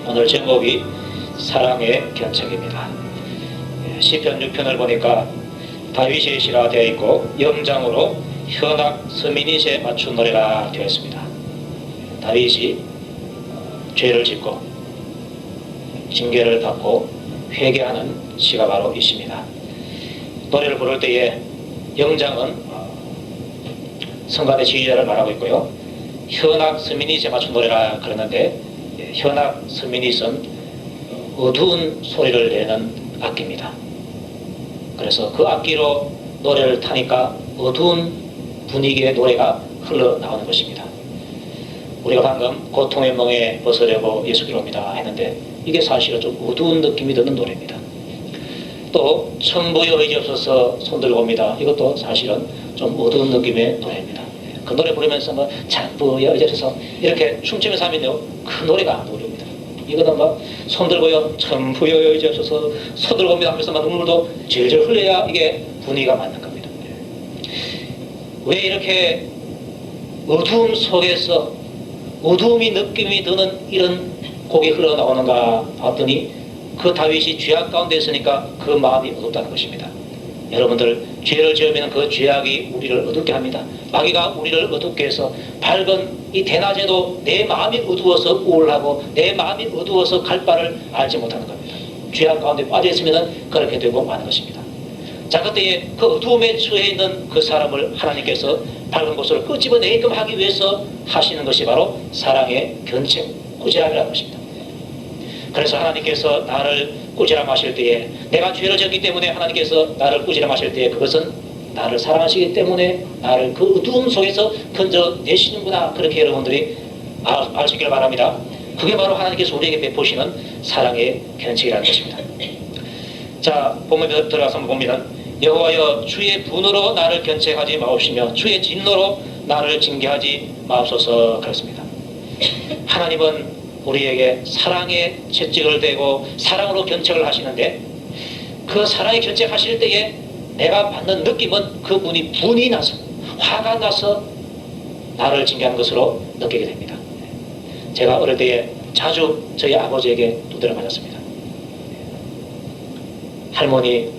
오늘 제목이 사랑의 견책입니다. 시편 6편을 보니까 다윗의 시가 되어 있고 영장으로 현악 서민잇에 맞춘 노래가 되어 있습니다. 다윗이 죄를 짓고 징계를 받고 회개하는 시가 바로 있습니다. 노래를 부를 때에 영장은 성간의 지휘자를 말하고 있고요. 현악 서민잇에 맞춘 노래라 그러는데, 현악 서민잇은 어두운 소리를 내는 악기입니다. 그래서 그 악기로 노래를 타니까 어두운 분위기의 노래가 흘러나오는 것입니다. 우리가 방금 고통의 멍에 벗으려고 예수께로 옵니다 했는데, 이게 사실은 좀 어두운 느낌이 드는 노래입니다. 또 천부여 의지없어서 손들고 옵니다. 이것도 사실은 좀 어두운 느낌의 노래입니다. 그 노래 부르면서 뭐 천부여 의지없어서 이렇게 춤추면서 하면요, 그 노래가 안 어울립니다. 이거는 막 손들고요, 천부여 의지없어서 손들고 옵니다 하면서 막 눈물도 질질 흘려야 이게 분위기가 맞는 겁니다. 왜 이렇게 어두움 속에서 어두움이 느낌이 드는 이런 곡이 흘러나오는가 봤더니, 그 다윗이 죄악 가운데 있으니까 그 마음이 어둡다는 것입니다. 여러분들, 죄를 지으면 그 죄악이 우리를 어둡게 합니다. 마귀가 우리를 어둡게 해서 밝은 이 대낮에도 내 마음이 어두워서 우울하고 내 마음이 어두워서 갈 바를 알지 못하는 겁니다. 죄악 가운데 빠져 있으면 그렇게 되고 마는 것입니다. 자, 그때에 그 어두움에 처해 있는 그 사람을 하나님께서 밝은 곳으로 끄집어내게끔 하기 위해서 하시는 것이 바로 사랑의 견책, 꾸지람이라는 것입니다. 그래서 하나님께서 나를 꾸지람하실 때에, 내가 죄를 졌기 때문에 하나님께서 나를 꾸지람하실 때에, 그것은 나를 사랑하시기 때문에 나를 그 어두움 속에서 건져내시는구나, 그렇게 여러분들이 아시길 바랍니다. 그게 바로 하나님께서 우리에게 베푸시는 사랑의 견책이라는 것입니다. 자, 본문에 들어가서 보면, 여호와여 주의 분으로 나를 견책하지 마옵시며 주의 진노로 나를 징계하지 마옵소서. 그렇습니다. 하나님은 우리에게 사랑의 채찍을 대고 사랑으로 견책을 하시는데, 그 사랑의 견책하실 때에 내가 받는 느낌은 그분이 분이 나서, 화가 나서 나를 징계하는 것으로 느끼게 됩니다. 제가 어릴 때에 자주 저희 아버지에게 두드려 맞았습니다. 할머니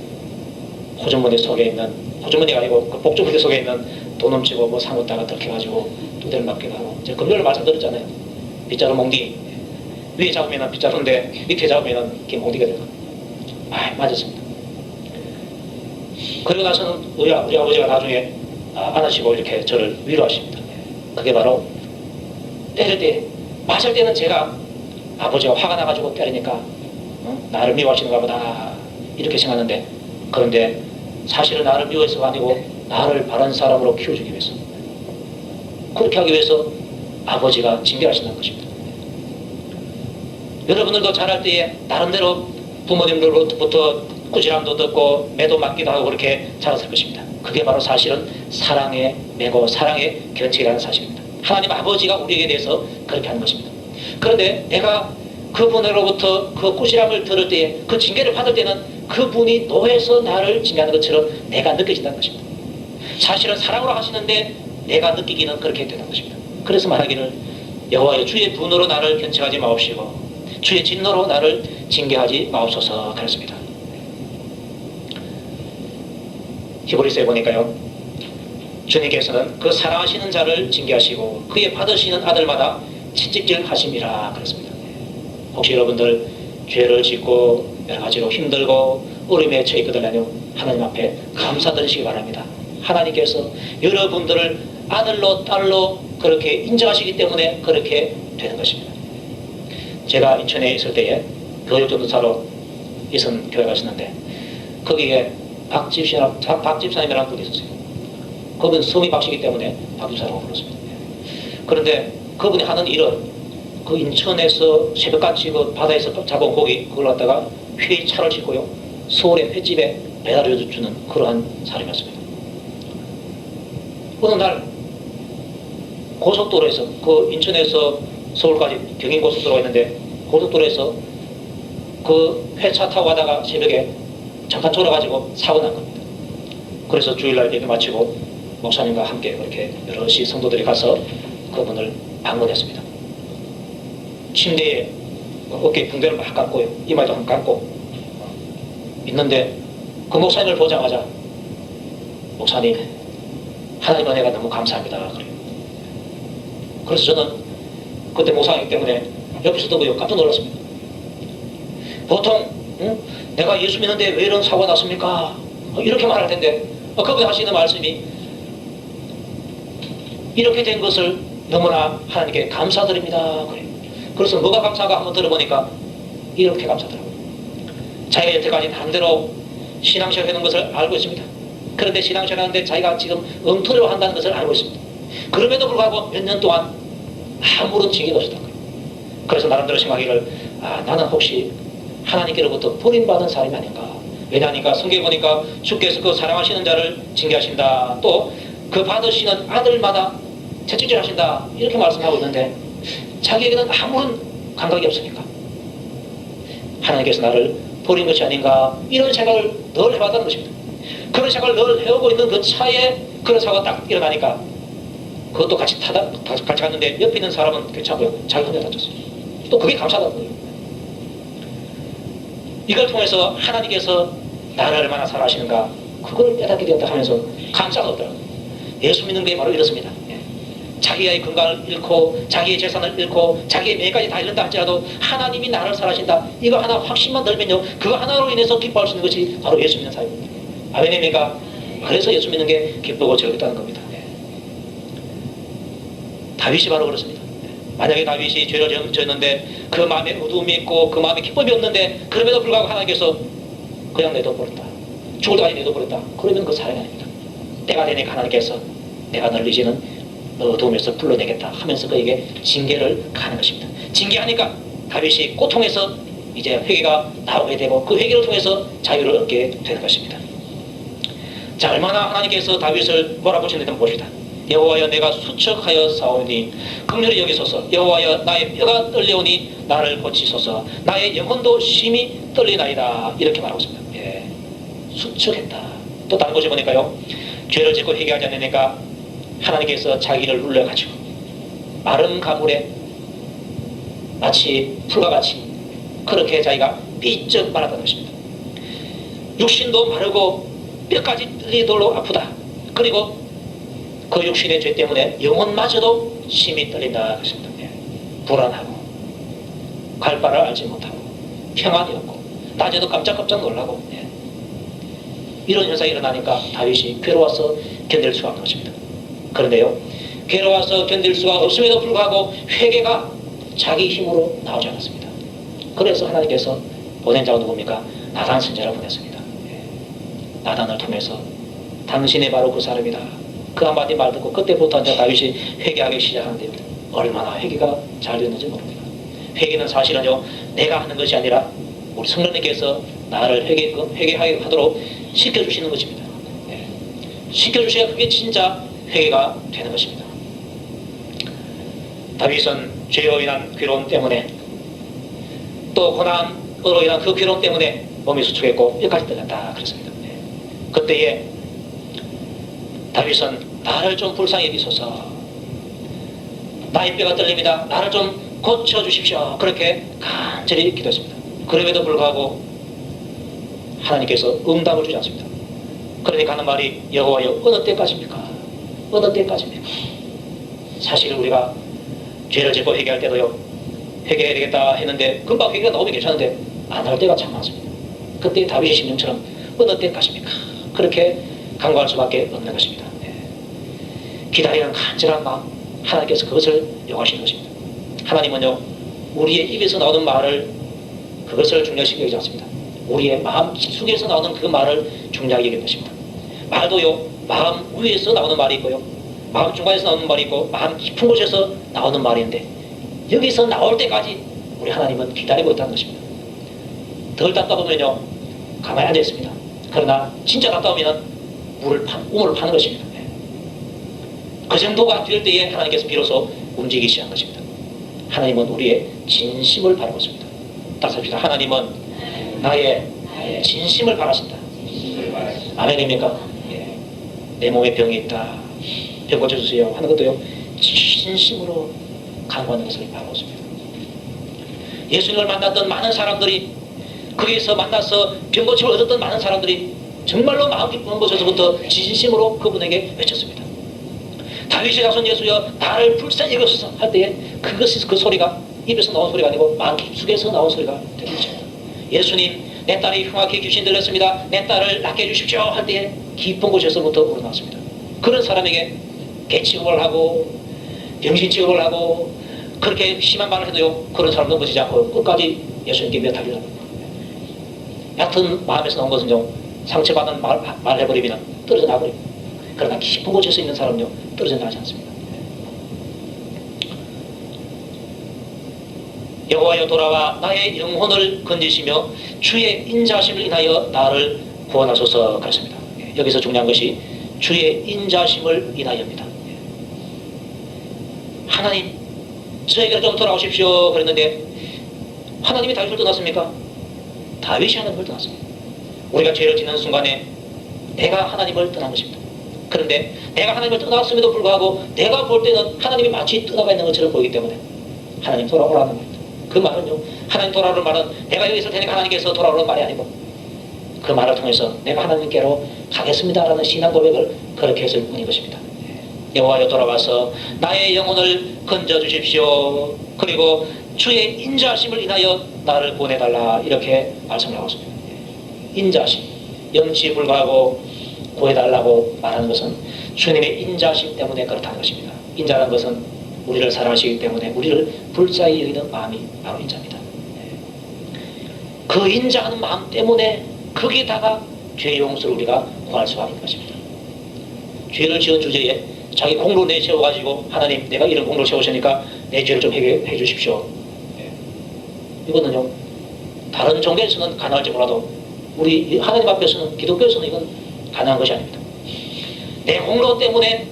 호주머니 속에 있는, 호주머니가 아니고 그 복주머니 속에 있는 돈 훔치고 뭐 사묻다가 들켜가지고 두드려 맞기도 하고, 제가 금요일 말씀드렸잖아요. 빗자루 몽디, 위에 잡으면 빗자루인데 밑에 잡으면 이렇게 몽디가 되고, 맞았습니다. 그리고 나서는 우리 아버지가 나중에 안아시고 이렇게 저를 위로하십니다. 그게 바로 때릴 때, 맞을 때는 제가 아버지가 화가 나가지고 때리니까 나를 미워하시는가 보다 이렇게 생각하는데, 그런데 사실은 나를 미워해서가 아니고 나를 바른 사람으로 키워주기 위해서, 그렇게 하기 위해서 아버지가 징계하신다는 것입니다. 여러분들도 자랄 때에 나름대로 부모님들로부터 꾸지람도 듣고 매도 맞기도 하고 그렇게 자랐을 것입니다. 그게 바로 사실은 사랑의 매고 사랑의 견책이라는 사실입니다. 하나님 아버지가 우리에게 대해서 그렇게 하는 것입니다. 그런데 내가 그분으로부터 그 꾸지람을 들을 때에, 그 징계를 받을 때는 그분이 노해서 나를 징계하는 것처럼 내가 느껴진다는 것입니다. 사실은 사랑으로 하시는데 내가 느끼기는 그렇게 되는 것입니다. 그래서 말하기를, 여호와여 주의 분으로 나를 견책하지 마옵시고 주의 진노로 나를 징계하지 마옵소서. 그랬습니다. 히브리서에 보니까요, 주님께서는 그 사랑하시는 자를 징계하시고 그의 받으시는 아들마다 채찍질 하심이라 그랬습니다. 혹시 여러분들 죄를 짓고 여러 가지로 힘들고 어려움에 처해 있거든요, 하나님 앞에 감사드리시기 바랍니다. 하나님께서 여러분들을 아들로 딸로 그렇게 인정하시기 때문에 그렇게 되는 것입니다. 제가 인천에 있을 때에 교육전도사로 있은 교회 가셨는데, 거기에 박집사님이라는 분이 있었어요. 그분 성이 박씨이기 때문에 박집사라고 불렀습니다. 그런데 그분이 하는 일은 그 인천에서 새벽같이 그 바다에서 잡은 고기, 그걸 갖다가 회차를 싣고요, 서울의 횟집에 배달해주는 그러한 사람이었습니다. 어느 날 고속도로에서, 그 인천에서 서울까지 경인고속도로가 있는데, 고속도로에서 그 회차 타고 가다가 새벽에 잠깐 졸아가지고 사고 난 겁니다. 그래서 주일날 예배 마치고 목사님과 함께 그렇게 여럿이 성도들이 가서 그분을 방문했습니다. 침대에 어깨에 붕대를 막 감고요. 이마에도 한 감고 있는데 그 목사님을 보자마자 목사님 하나님 은혜가 너무 감사합니다. 그래요. 그래서 저는 그때 목사이기 때문에 옆에서 듣고 깜짝 놀랐습니다. 보통 내가 예수 믿는데 왜 이런 사고가 났습니까? 이렇게 말할 텐데 그분이 하시는 말씀이 이렇게 된 것을 너무나 하나님께 감사드립니다. 그래요. 그래서 뭐가 감사한가 한번 들어보니까 이렇게 감사더라고요. 자기가 여태까지 나름대로 신앙생활 하는 것을 알고 있습니다. 그런데 신앙생활 하는데 자기가 지금 엉터리로 한다는 것을 알고 있습니다. 그럼에도 불구하고 몇 년 동안 아무런 징계가 없었던 거예요. 그래서 나름대로 생각하기를 나는 혹시 하나님께로부터 버림받은 사람이 아닌가. 왜냐하니까 성경에 보니까 주께서 그 사랑하시는 자를 징계하신다. 또 그 받으시는 아들마다 채찍질하신다. 이렇게 말씀하고 있는데 자기에게는 아무런 감각이 없으니까 하나님께서 나를 버린 것이 아닌가 이런 생각을 늘 해봤다는 것입니다. 그런 생각을 늘 해오고 있는 그 차에 그런 사고가 딱 일어나니까 그것도 같이 갔는데 옆에 있는 사람은 괜찮고요. 자기 혼자 다쳤어요. 또 그게 감사하다는 거예요. 이걸 통해서 하나님께서 나를 얼마나 사랑하시는가 그걸 깨닫게 되었다 하면서 감사가 없더라고요. 예수 믿는 게 바로 이렇습니다. 자기의 건강을 잃고 자기의 재산을 잃고 자기의 명예까지 다 잃는다 할지라도 하나님이 나를 사랑하신다 이거 하나 확신만 들면요 그거 하나로 인해서 기뻐할 수 있는 것이 바로 예수 믿는 사람입니다. 아멘입니까? 그래서 예수 믿는 게 기쁘고 즐겁다는 겁니다. 다윗이 바로 그렇습니다. 만약에 다윗이 죄를 지었는데 그 마음에 어두움이 있고 그 마음에 기쁨이 없는데 그럼에도 불구하고 하나님께서 그냥 내둬버렸다. 죽을 때까지 내둬버렸다. 그러면 그 사랑이 아닙니다. 때가 되니까 하나님께서 내가 너를 이제는 어두움에서 불러내겠다 하면서 그에게 징계를 가는 것입니다. 징계하니까 다윗이 고통에서 이제 회개가 나오게 되고 그 회개를 통해서 자유를 얻게 되는 것입니다. 자, 얼마나 하나님께서 다윗을 몰아붙이는지 한번 봅시다. 여호와여 내가 수척하여 싸우니 긍휼히 여기소서. 여호와여 나의 뼈가 떨려오니 나를 고치소서. 나의 영혼도 심히 떨리나이다. 이렇게 말하고 있습니다. 수척했다. 또 다른 곳에 보니까요 죄를 짓고 회개하지 않으니까 하나님께서 자기를 눌러가지고 마른 가물에 마치 풀과 같이 그렇게 자기가 삐쩍 말았다는 것입니다. 육신도 마르고 뼈까지 떨리도록 아프다. 그리고 그 육신의 죄 때문에 영혼마저도 심히 떨린다 그랬습니다. 불안하고 갈 바를 알지 못하고 평안이 없고 낮에도 깜짝깜짝 놀라고 이런 현상이 일어나니까 다윗이 괴로워서 견딜 수가 없는 것입니다. 그런데요 괴로워서 견딜 수가 없음에도 불구하고 회개가 자기 힘으로 나오지 않았습니다. 그래서 하나님께서 보낸 자가 누굽니까? 나단 선지자를 보냈습니다. 나단을 통해서 당신이 바로 그 사람이다. 그 한마디 말 듣고 그때부터 이제 다윗이 회개하기 시작하는데요 얼마나 회개가 잘 됐는지 모릅니다. 회개는 사실은요 내가 하는 것이 아니라 우리 성령님께서 나를 회개하게 하도록 시켜주시는 것입니다. 시켜주셔야 그게 진짜 회개가 되는 것입니다. 다윗은 죄로 인한 괴로움 때문에 또 고난으로 인한 그 괴로움 때문에 몸이 수축했고 뼈까지 떨렸다 그랬습니다. 그때에 다윗은 나를 좀 불쌍히 여기소서. 나의 뼈가 떨립니다. 나를 좀 고쳐주십시오. 그렇게 간절히 기도했습니다. 그럼에도 불구하고 하나님께서 응답을 주지 않습니다. 그러니까 하는 말이 여호와여 어느 때까지입니까? 어느 때까지입니까? 사실 우리가 죄를 짓고 회개할 때도요 회개해야 되겠다 했는데 금방 회개가 나오면 괜찮은데 안 할 때가 참 많습니다. 그때 다윗의 심령처럼 어느 때까지입니까? 그렇게 간구할 수밖에 없는 것입니다. 기다리는 간절한 마음 하나님께서 그것을 요구하시는 것입니다. 하나님은요 우리의 입에서 나오는 말을 그것을 중요시 여기지 않습니다. 우리의 마음 깊숙이에서 나오는 그 말을 중요하게 여기는 것입니다. 말도요 마음 위에서 나오는 말이 있고요 마음 중간에서 나오는 말이 있고 마음 깊은 곳에서 나오는 말인데 여기서 나올 때까지 우리 하나님은 기다리고 있다는 것입니다. 덜 답답하면요 가만히 앉아 있습니다. 그러나 진짜 답답하면 우물을 파는 것입니다. 그 정도가 될 때에 하나님께서 비로소 움직이기 시작한 것입니다. 하나님은 우리의 진심을 바라고 있습니다. 다시 합시다. 하나님은 나의 진심을 바라신다. 아멘입니까? 내 몸에 병이 있다. 병 고쳐주세요 하는 것도요 진심으로 간구하는 것을 바라고 있습니다. 예수님을 만났던 많은 사람들이, 거기에서 만나서 병고침을 얻었던 많은 사람들이 정말로 마음 깊은 곳에서부터 진심으로 그분에게 외쳤습니다. 다윗의 자손 예수여 나를 불쌍히 여기소서 할 때에 그것이, 그 소리가 입에서 나온 소리가 아니고 마음 깊숙에서 나온 소리가 되는 것입니다. 예수님, 내 딸이 흉악히 귀신 들렸습니다. 내 딸을 낫게 해주십시오 할 때에 깊은 곳에서부터 우러나왔습니다. 그런 사람에게 개 취급을 하고 병신 취급을 하고 그렇게 심한 말을 해도요, 그런 사람 넘어지지 않고 끝까지 예수님께 매달리는 겁니다. 얕은 마음에서 나온 것은요, 상처받은 말 해버리면 떨어져 나버립니다. 그러나 깊은 곳에서 있는 사람은요, 떨어져 나지 않습니다. 여호와여 돌아와 나의 영혼을 건지시며 주의 인자심을 인하여 나를 구원하소서. 그렇습니다. 여기서 중요한 것이 주의 인자심을 인하여입니다. 하나님, 저에게로 좀 돌아오십시오 그랬는데 하나님이 다윗을 떠났습니까? 다윗이 하나님을 떠났습니다. 우리가 죄를 짓는 순간에 내가 하나님을 떠난 것입니다. 그런데 내가 하나님을 떠났음에도 불구하고 내가 볼 때는 하나님이 마치 떠나가 있는 것처럼 보이기 때문에 하나님 돌아오라는 겁니다. 그 말은요, 하나님 돌아오는 말은 내가 여기 있을 테니까 하나님께서 돌아오는 말이 아니고 그 말을 통해서 내가 하나님께로 가겠습니다라는 신앙 고백을 그렇게 했을 뿐인 것입니다. 여호와여 돌아와서 나의 영혼을 건져주십시오. 그리고 주의 인자심을 인하여 나를 보내달라, 이렇게 말씀을 하고 있습니다. 인자심, 영치에 불과하고 구해달라고 말하는 것은 주님의 인자심 때문에 그렇다는 것입니다. 인자라는 것은 우리를 사랑하시기 때문에 우리를 불쌍히 여기는 마음이 바로 인자입니다. 그 인자하는 마음 때문에 거기에다가 죄의 용서를 우리가 구할 수가 있는 것입니다. 죄를 지은 주제에 자기 공로 내세워가지고 하나님, 내가 이런 공로를 세우시니까 내 죄를 좀 해결해 주십시오. 이거는요, 다른 종교에서는 가능할지 몰라도 우리 하나님 앞에서는, 기독교에서는 이건 가능한 것이 아닙니다. 내 공로 때문에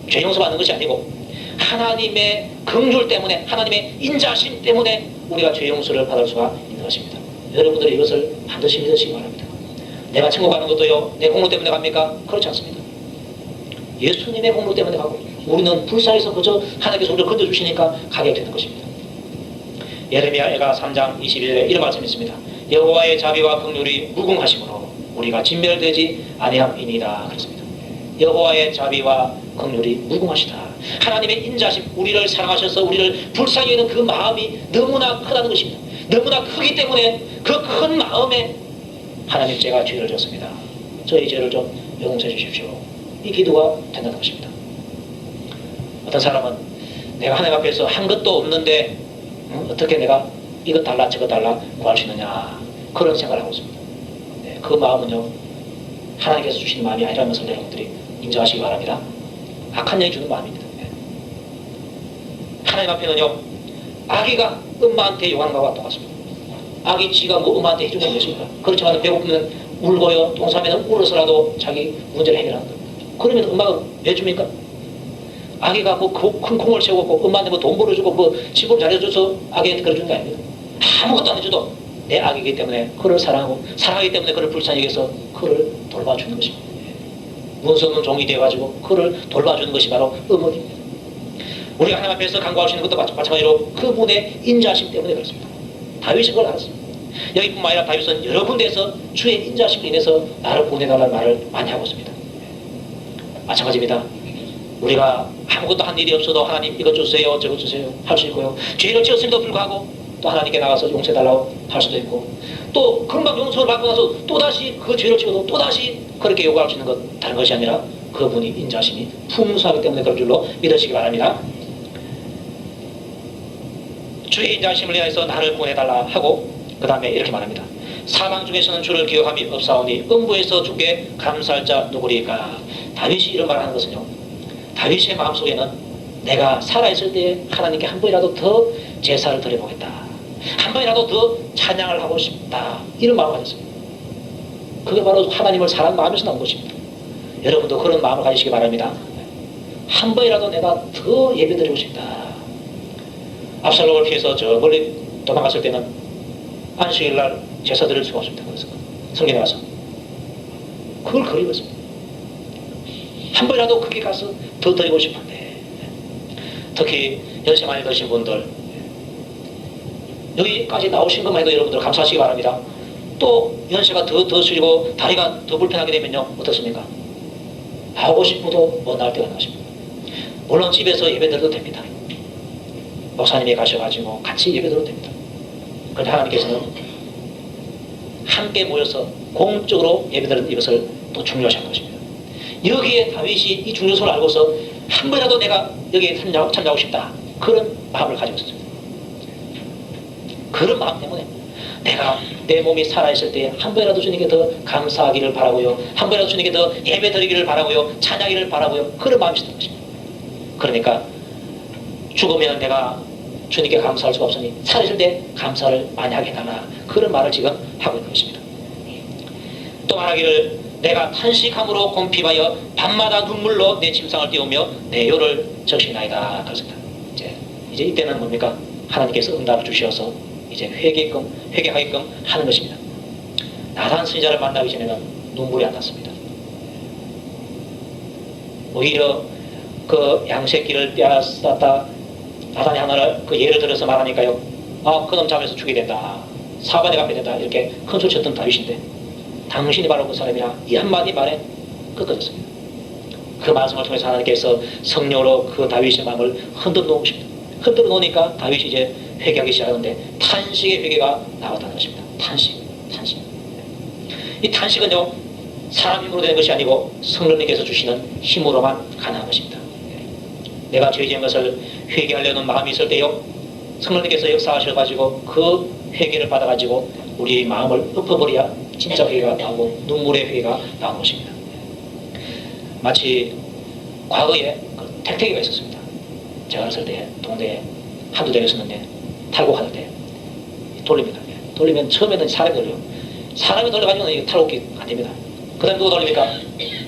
죄 용서받는 것이 아니고 하나님의 긍휼 때문에, 하나님의 인자심 때문에 우리가 죄 용서를 받을 수가 있는 것입니다. 여러분들이 이것을 반드시 믿으시기 바랍니다. 내가 천국 가는 것도요, 내 공로 때문에 갑니까? 그렇지 않습니다. 예수님의 공로 때문에 가고 우리는 불쌍해서 그저 하나님께서 우리를 건져주시니까 가게 되는 것입니다. 예레미야가 3장 21절에 이런 말씀이 있습니다. 여호와의 자비와 긍휼이 무궁하심으로 우리가 진멸되지 아니함이니이다. 그렇습니다. 여호와의 자비와 긍휼이 무궁하시다. 하나님의 인자심, 우리를 사랑하셔서 우리를 불쌍히 여기는 그 마음이 너무나 크다는 것입니다. 너무나 크기 때문에 그 큰 마음에 하나님, 제가 죄를 졌습니다. 저희 죄를 좀 용서해 주십시오. 이 기도가 된다는 것입니다. 어떤 사람은 내가 하나님 앞에서 한 것도 없는데 어떻게 내가 이것 달라 저것 달라 구할 수 있느냐, 그런 생각을 하고 있습니다. 네, 그 마음은요, 하나님께서 주시는 마음이 아니라는 것을 여러분들이 인정하시기 바랍니다. 악한 영이 주는 마음입니다. 네. 하나님 앞에는요, 아기가 엄마한테 요구하는 것과 똑같습니다. 아기 지가 뭐 엄마한테 해주는 것입니까? 그렇지만 배고프면 울고요, 동사면은 울어서라도 자기 문제를 해결하는 겁니다. 그러면 엄마가 왜 줍니까? 아기가 뭐 큰 콩을 세우고 엄마한테 뭐 돈 벌어주고 뭐 집을 잘해줘서 아기한테 그래주는 게 아닙니다. 아무것도 안 해줘도 내 아기이기 때문에 그를 사랑하고, 사랑하기 때문에 그를 불쌍히 여기서 그를 돌봐주는 것입니다. 문서 없는 종이 되어가지고 그를 돌봐주는 것이 바로 어머니입니다. 우리가 하나님 앞에서 간구할 수 있는 것도 마찬가지로 그분의 인자심 때문에 그렇습니다. 다윗이 그걸 알았습니다. 여기뿐만 아니라 다윗은 여러 군데에서 주의 인자심을 인해서 나를 보내달라는 말을 많이 하고 있습니다. 마찬가지입니다. 우리가 아무것도 한 일이 없어도 하나님 이것 주세요 저것 주세요 할 수 있고요, 죄를 지었음에도 불구하고 또 하나님께 나가서 용서해달라고 할 수도 있고, 또 금방 용서를 받고 나서 또다시 그 죄를 지어도 또다시 그렇게 요구할 수 있는 것, 다른 것이 아니라 그분이 인자심이 풍성하기 때문에 그런 줄로 믿으시기 바랍니다. 주의 인자심을 위하여서 나를 보내달라 하고 그 다음에 이렇게 말합니다. 사망 중에서는 주를 기억함이 없사오니 음부에서 주께 감사할 자 누구리까. 다윗이 이런 말을 하는 것은요, 다윗의 마음속에는 내가 살아있을 때에 하나님께 한 번이라도 더 제사를 드려보겠다, 한 번이라도 더 찬양을 하고 싶다, 이런 마음을 가졌습니다. 그게 바로 하나님을 사랑하는 마음에서 나온 것입니다. 여러분도 그런 마음을 가지시기 바랍니다. 한 번이라도 내가 더 예배드리고 싶다. 압살롬을 피해서 저 멀리 도망갔을 때는 안식일날 제사 드릴 수가 없습니다. 그래서 성경에 가서 그걸 그리웠습니다. 한 번이라도 거기 가서 더 드리고 싶은데, 특히 연세 많이 드신 분들, 여기까지 나오신 것만 해도 여러분들 감사하시기 바랍니다. 또 연세가 더 쓰리고 다리가 더 불편하게 되면요 어떻습니까? 나오고 싶어도 못 나올 때가 나십니다. 물론 집에서 예배드려도 됩니다. 목사님이 가셔가지고 같이 예배드려도 됩니다. 그런데 하나님께서는 함께 모여서 공적으로 예배드리는 이것을 또 중요하신 것입니다. 여기에 다윗이 이 중요성을 알고서 한 번이라도 내가 여기에 참여하고 싶다, 그런 마음을 가지고 있었습니다. 그런 마음 때문에 내가 내 몸이 살아있을 때 한 번이라도 주님께 더 감사하기를 바라고요, 한 번이라도 주님께 더 예배드리기를 바라고요, 찬양하기를 바라고요, 그런 마음이 있었던 것입니다. 그러니까 죽으면 내가 주님께 감사할 수가 없으니 살아있을 때 감사를 많이 하게 해달라, 그런 말을 지금 하고 있는 것입니다. 또 말하기를 내가 탄식함으로 곰핍하여 밤마다 눈물로 내 침상을 띄우며 내 요를 적시나이다, 그렇습니다. 이제 이때는 뭡니까? 하나님께서 응답을 주셔서 이제 회개하게끔 하는 것입니다. 나단 선지자를 만나기 전에는 눈물이 안 났습니다. 오히려 그 양새끼를 빼앗았다 나단이 하나를 그 예를 들어서 말하니까요, 그놈 잡아서 죽게 된다, 사반에 갚게 된다, 이렇게 큰 소리 쳤던 다윗인데 당신이 바로 그 사람이라 이 한마디 말에 꺾어졌습니다. 그 말씀을 통해서 하나님께서 성령으로 그 다윗의 마음을 흔들어 놓으십니다. 흔들어 놓으니까 다윗이 이제 회개하기 시작하는데 탄식의 회개가 나왔다는 것입니다. 탄식. 이 탄식은요 사람 힘으로 되는 것이 아니고 성령님께서 주시는 힘으로만 가능한 것입니다. 내가 죄 지은 것을 회개하려는 마음이 있을 때요 성령님께서 역사하셔가지고 그 회개를 받아가지고 우리 마음을 엎어버려야 진짜 회개가 나오고 눈물의 회개가 나오는 것입니다. 마치 과거에 그 택배기가 있었습니다. 제가 어렸을 때 동네에 한두 대가 있었는데 탈곡 하는 데 돌립니다. 돌리면 처음에는 사람이 돌려요. 사람이 돌려가지고는 이게 탈곡이 안 됩니다. 그 다음에 누가 돌립니까?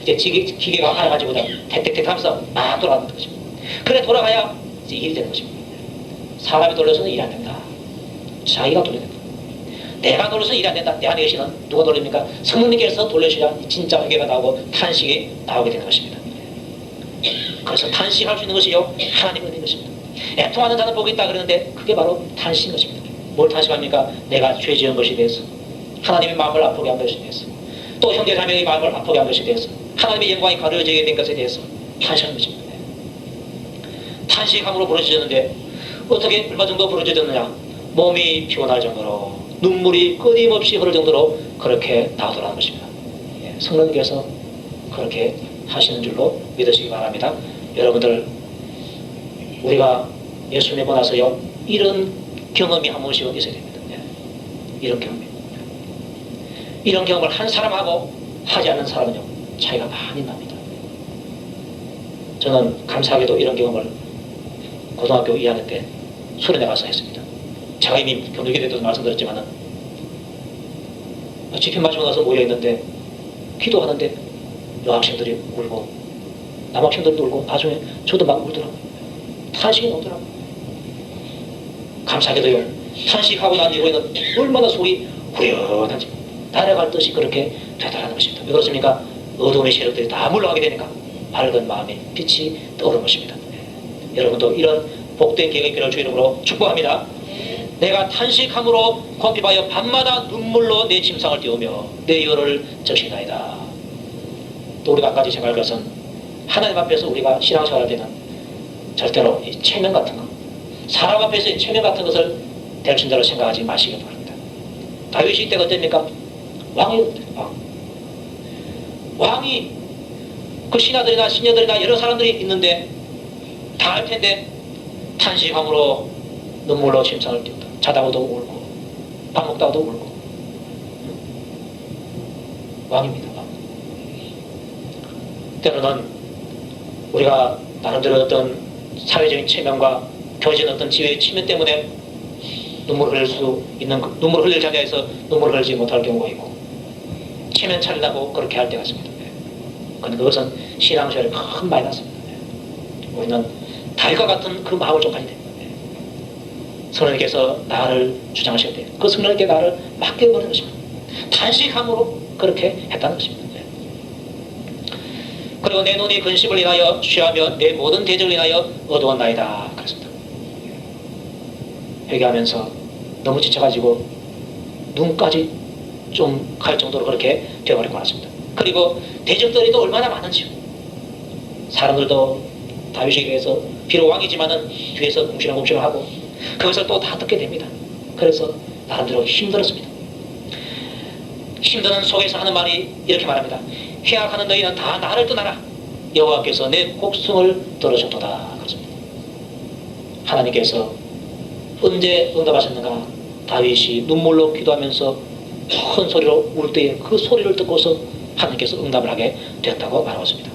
이제 기계가 하여가지고 택택택 하면서 막 돌아가는 것입니다. 그래 돌아가야 이제 일이 되는 것입니다. 사람이 돌려서는 일이 안 된다. 자기가 돌려야 된다. 내가 돌려서 일이 안 된다. 내 안에 계시는 누가 돌립니까? 성령님께서 돌려주셔야 진짜 회개가 나오고 탄식이 나오게 되는 것입니다. 그래서 탄식할 수 있는 것이요 하나님의 은혜인 것입니다. 애통하는 자는 복이 있다 그러는데 그게 바로 탄식인 것입니다. 뭘 탄식합니까? 내가 죄 지은 것에 대해서, 하나님의 마음을 아프게 한 것에 대해서, 또 형제자매의 마음을 아프게 한 것에 대해서, 하나님의 영광이 가려지게 된 것에 대해서 탄식하는 것입니다. 탄식함으로 부르짖었는데 어떻게 얼마 정도 부르짖었느냐? 몸이 피곤할 정도로, 눈물이 끊임없이 흐를 정도로 그렇게 나오더라는 것입니다. 성령님께서 그렇게 하시는 줄로 믿으시기 바랍니다. 여러분들, 우리가 예수 믿고 나서요 이런 경험이 한 번씩은 있어야 됩니다. 이런 경험이. 이런 경험을 한 사람하고 하지 않는 사람은요 차이가 많이 납니다. 저는 감사하게도 이런 경험을 고등학교 2학년 때 수련회 가서 했습니다. 제가 이미 경력이 돼서 말씀드렸지만은 집회 마치고 나서 모여있는데 기도하는데 여학생들이 울고 남학생들도 울고 나중에 저도 막 울더라고요. 탄식이 나오더라고요. 감사하게도요 탄식하고 난 이후에는 얼마나 속이 후련한지 날아갈 듯이 그렇게 되더라는 것입니다. 왜 그렇습니까? 어둠의 세력들이 다 물러가게 되니까 밝은 마음의 빛이 떠오르는 것입니다. 여러분도 이런 복된 계획이 필요할 주 이름으로 축복합니다. 내가 탄식함으로 곰핍하여 밤마다 눈물로 내 침상을 띄우며 내 열을 적시나이다. 또 우리가 한 가지 생각할 것은 하나님 앞에서 우리가 신앙생활할 때는 절대로 이 체면 같은 것, 사람 앞에서 이 체면 같은 것을 대충 대로 생각하지 마시기 바랍니다. 다윗이 이때가 어땠습니까? 왕이 그 신하들이나 신녀들이나 여러 사람들이 있는데 다 할 텐데 탄식함으로 눈물로 침상을 띄운다. 자다가도 울고 밥 먹다가도 울고. 왕입니다. 왕. 때로는 우리가 나름대로 어떤 사회적인 체면과 교회적인 어떤 지위의 치면 때문에 눈물을 흘릴 수 있는, 눈물을 흘릴 자리에서 눈물을 흘리지 못할 경우가 있고 체면 차리려고 그렇게 할 때가 있습니다. 그런데 그것은 신앙생활에 큰 마이너스입니다. 우리는 다윗과 같은 그 마음을 좀 가져야 됩니다. 성령님께서 나를 주장하셔야 돼요. 그 성령님께 나를 맡겨버리는 것입니다. 탄식함으로 그렇게 했다는 것입니다. 그리고 내 눈이 근심을 인하여 취하며 내 모든 대적을 인하여 어두웠나이다. 그렇습니다. 회개하면서 너무 지쳐가지고 눈까지 좀 갈 정도로 그렇게 되어버린 것 같습니다. 그리고 대적들이 또 얼마나 많은지요. 사람들도 다윗에게 대해서 비록 왕이지만은 뒤에서 궁시렁궁시렁하고 그것을 또 다 듣게 됩니다. 그래서 나름대로 힘들었습니다. 힘드는 속에서 하는 말이 이렇게 말합니다. 회악하는 너희는 다 나를 떠나라. 여호와께서 내 곡성을 들으셨도다. 그렇습니다. 하나님께서 언제 응답하셨는가? 다윗이 눈물로 기도하면서 큰 소리로 울 때에 그 소리를 듣고서 하나님께서 응답을 하게 되었다고 말하고 있습니다.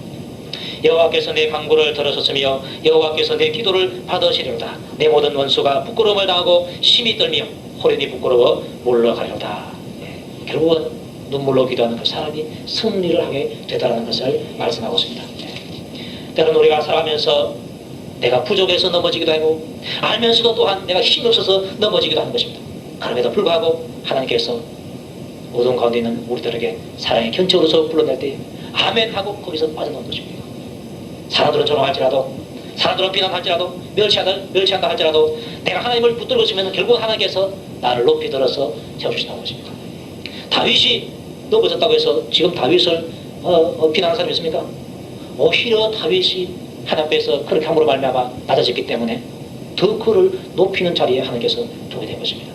여호와께서 내 간구를 들으셨으며 여호와께서 내 기도를 받으시리로다. 내 모든 원수가 부끄러움을 당하고 심히 떨며 호련히 부끄러워 물러가리로다. 결국은 눈물로 기도하는 그 사람이 승리를 하게 되다라는 것을 말씀하고 있습니다. 때로는 우리가 살아가면서 내가 부족해서 넘어지기도 하고 알면서도 또한 내가 힘이 없어서 넘어지기도 하는 것입니다. 그럼에도 불구하고 하나님께서 어두운 가운데 있는 우리들에게 사랑의 견책으로서 불러낼 때 아멘 하고 거기서 빠져나온 것입니다. 사람들은 조롱할지라도 사람들은 비난할지라도 멸시한다 할지라도 내가 하나님을 붙들고 있으면 결국 하나님께서 나를 높이 들어서 세워주신다는 것입니다. 다윗이 넘어졌다고 해서 지금 다윗을 비난하는 사람이 있습니까? 오히려 다윗이 하나님 앞에서 그렇게 함으로 말미암아 낮아졌기 때문에 더 그를 높이는 자리에 하나님께서 두게 된 것입니다.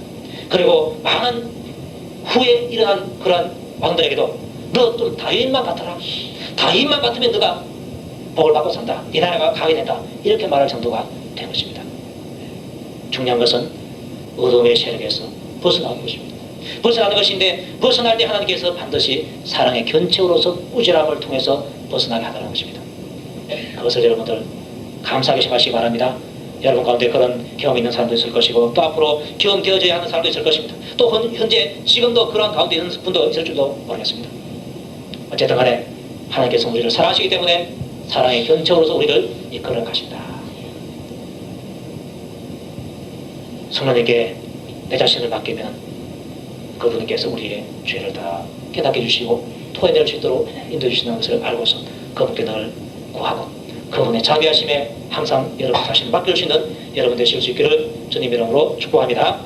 그리고 많은 후에 일어난 그러한 왕들에게도 너 좀 다윗만 같아라. 다윗만 같으면 너가 복을 받고 산다. 네 나라가 가게 된다. 이렇게 말할 정도가 된 것입니다. 중요한 것은 어둠의 세력에서 벗어나는 것입니다. 벗어나는 것인데 벗어날 때 하나님께서 반드시 사랑의 견책으로서 꾸지람을 통해서 벗어나게 하라는 것입니다. 그것을 여러분들 감사하게 생각하시기 바랍니다. 여러분 가운데 그런 경험 있는 사람도 있을 것이고 또 앞으로 경험 되어져야 하는 사람도 있을 것입니다. 또 현재 지금도 그런 가운데 있는 분도 있을 줄도 모르겠습니다. 어쨌든 간에 하나님께서 우리를 사랑하시기 때문에 사랑의 견책으로서 우리를 이끌어 가신다. 성령님께 내 자신을 맡기면 그분께서 우리의 죄를 다 깨닫게 해주시고 토해낼 수 있도록 인도해 주신다는 것을 알고서 그분께 늘 구하고 그분의 자비하심에 항상 여러분 자신을 맡길 수 있는 여러분 되실 수 있기를 주님 이름으로 축복합니다.